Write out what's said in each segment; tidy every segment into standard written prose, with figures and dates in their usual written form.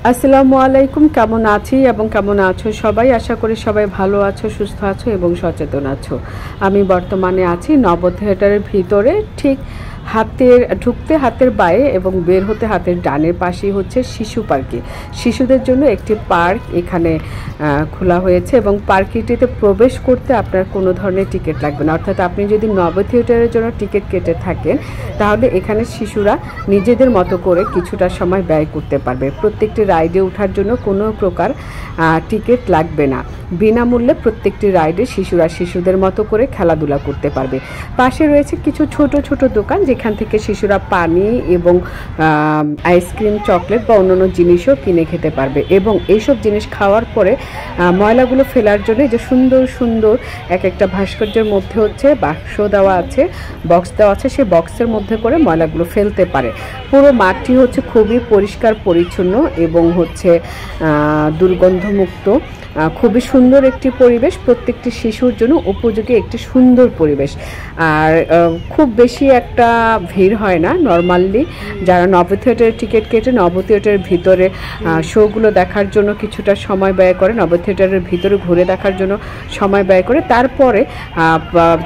আসসালামু আলাইকুম। কেমন আছি এবং কেমন আছো সবাই? আশা করি সবাই ভালো আছো, সুস্থ আছো এবং সচেতন আছো। আমি বর্তমানে আছি নব থিয়েটারের ভিতরে, ঠিক ঢুকতে হাতের বায়ে এবং বের হতে হাতের ডানের পাশেই হচ্ছে শিশু পার্কে। শিশুদের জন্য একটি পার্ক এখানে খোলা হয়েছে এবং পার্কটিতে প্রবেশ করতে আপনার কোনো ধরনের টিকিট লাগবে না। অর্থাৎ আপনি যদি নব থিয়েটারের জন্য টিকিট কেটে থাকেন তাহলে এখানে শিশুরা নিজেদের মতো করে কিছুটা সময় ব্যয় করতে পারবে। প্রত্যেকটি রাইডে ওঠার জন্য কোনো প্রকার টিকিট লাগবে না। বিনামূল্যে প্রত্যেকটি রাইডে শিশুরা শিশুদের মতো করে খেলাধুলা করতে পারবে। পাশে রয়েছে কিছু ছোট ছোট দোকান যেখান থেকে শিশুরা পানি এবং আইসক্রিম, চকলেট বা অন্যান্য জিনিসও কিনে খেতে পারবে। এবং এইসব জিনিস খাওয়ার পরে ময়লাগুলো ফেলার জন্য যে সুন্দর সুন্দর এক একটা ভাস্কর্যের মধ্যে হচ্ছে বাক্স দেওয়া আছে, বক্স দেওয়া আছে, সেই বক্সের মধ্যে করে ময়লাগুলো ফেলতে পারে। পুরো মাঠটি হচ্ছে খুবই পরিষ্কার পরিচ্ছন্ন এবং হচ্ছে দুর্গন্ধমুক্ত। খুবই সুন্দর একটি পরিবেশ, প্রত্যেকটি শিশুর জন্য উপযোগী একটি সুন্দর পরিবেশ। আর খুব বেশি একটা ভিড় হয় না। নর্মালি যারা নব থিয়েটারের টিকিট কেটে নব থিয়েটারের ভিতরে শোগুলো দেখার জন্য কিছুটা সময় ব্যয় করে, নব থিয়েটারের ভিতরে ঘুরে দেখার জন্য সময় ব্যয় করে, তারপরে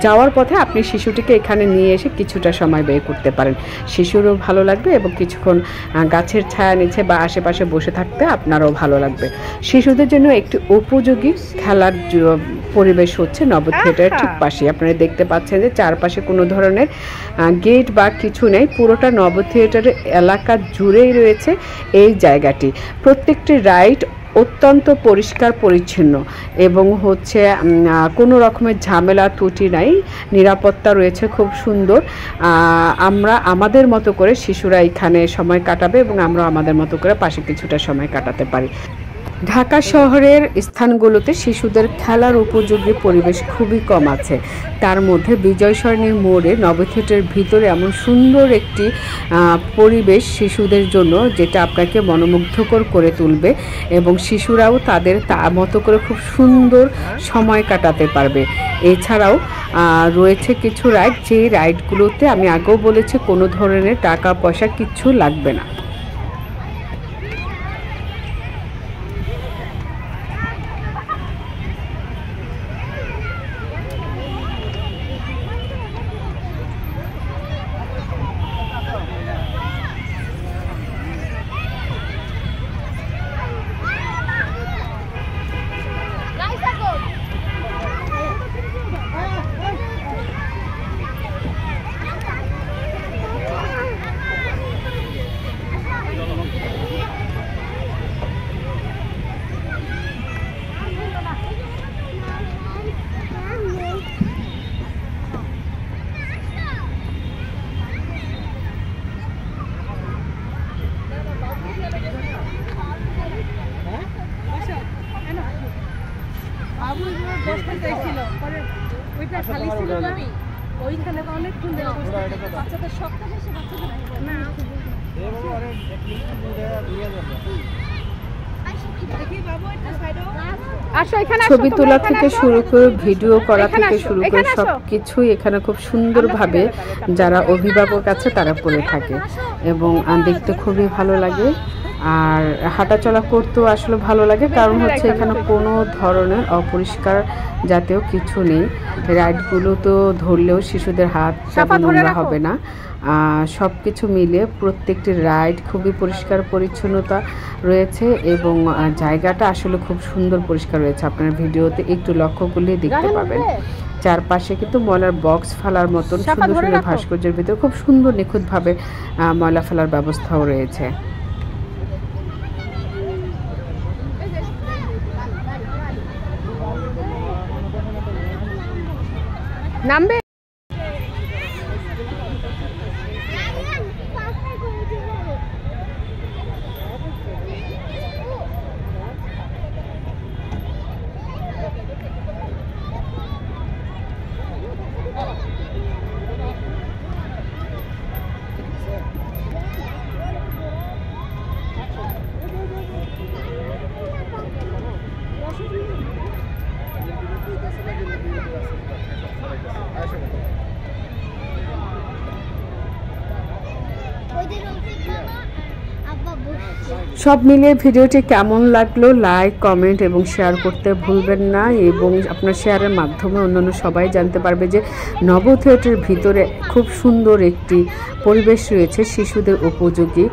যাওয়ার পথে আপনি শিশুটিকে এখানে নিয়ে এসে কিছুটা সময় ব্যয় করতে পারেন। শিশুরও ভালো লাগবে এবং কিছুক্ষণ গাছের ছায়া নিচে বা আশেপাশে বসে থাকতে আপনারও ভালো লাগবে। শিশুদের জন্য একটি উপযোগী খেলার পরিবেশ হচ্ছে নব থিয়েটারের ঠিক পাশে। আপনারা দেখতে পাচ্ছেন যে চারপাশে কোনো ধরনের গেট বা কিছু নেই, পুরোটা নব থিয়েটারের এলাকা জুড়েই রয়েছে এই জায়গাটি। প্রত্যেকটি রাইড অত্যন্ত পরিষ্কার পরিচ্ছন্ন এবং হচ্ছে কোনো রকমের ঝামেলা ত্রুটি নাই, নিরাপত্তা রয়েছে খুব সুন্দর। আমরা আমাদের মতো করে শিশুরা এখানে সময় কাটাবে এবং আমরা আমাদের মতো করে পাশে কিছুটা সময় কাটাতে পারি। ঢাকা শহরের স্থানগুলোতে শিশুদের খেলার উপযোগী পরিবেশ খুবই কম আছে। তার মধ্যে বিজয় সরণির মোড়ে নব থিয়েটারের ভিতরে এমন সুন্দর একটি পরিবেশ শিশুদের জন্য, যেটা আপনাকে মনোমুগ্ধকর করে তুলবে এবং শিশুরাও তাদের মতো করে খুব সুন্দর সময় কাটাতে পারবে। এছাড়াও রয়েছে কিছু রাইড, যে রাইডগুলোতে আমি আগেও বলেছি কোনো ধরনের টাকা পয়সা কিচ্ছু লাগবে না। ছবি তোলা থেকে শুরু করে ভিডিও করা থেকে শুরু করে সব কিছুই এখানে খুব সুন্দরভাবে যারা অভিভাবক আছে তারা করে থাকে এবং দেখতে খুবই ভালো লাগে। আর হাঁটাচলা করতেও আসলে ভালো লাগে, কারণ হচ্ছে এখানে কোনো ধরনের অপরিষ্কার জাতীয় কিছু নেই। রাইডগুলো তো ধরলেও শিশুদের হাত নোংরা হবে না। সব কিছু মিলিয়ে প্রত্যেকটি রাইড খুবই পরিষ্কার পরিচ্ছন্নতা রয়েছে এবং জায়গাটা আসলে খুব সুন্দর পরিষ্কার রয়েছে। আপনার ভিডিওতে একটু লক্ষ্য করলেই দেখতে পাবেন। চারপাশে কিন্তু ময়লার বক্স ফেলার মতন সুন্দর সুন্দর ভাস্কর্যের ভিতরে খুব সুন্দর নিখুঁতভাবে ময়লা ফেলার ব্যবস্থাও রয়েছে। নামবে সব মিলিয়ে ভিডিওটি কেমন লাগলো লাইক কমেন্ট এবং শেয়ার করতে ভুলবেন না, এবং আপনার শেয়ারের মাধ্যমে অন্যান্য সবাই জানতে পারবে যে নব থিয়েটারের ভিতরে খুব সুন্দর একটি পরিবেশ রয়েছে, শিশুদের উপযোগী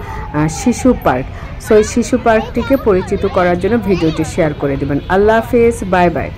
শিশু পার্ক। সো এই শিশু পার্কটিকে পরিচিত করার জন্য ভিডিওটি শেয়ার করে দেবেন। আল্লাহ হাফেজ, বাই বাই।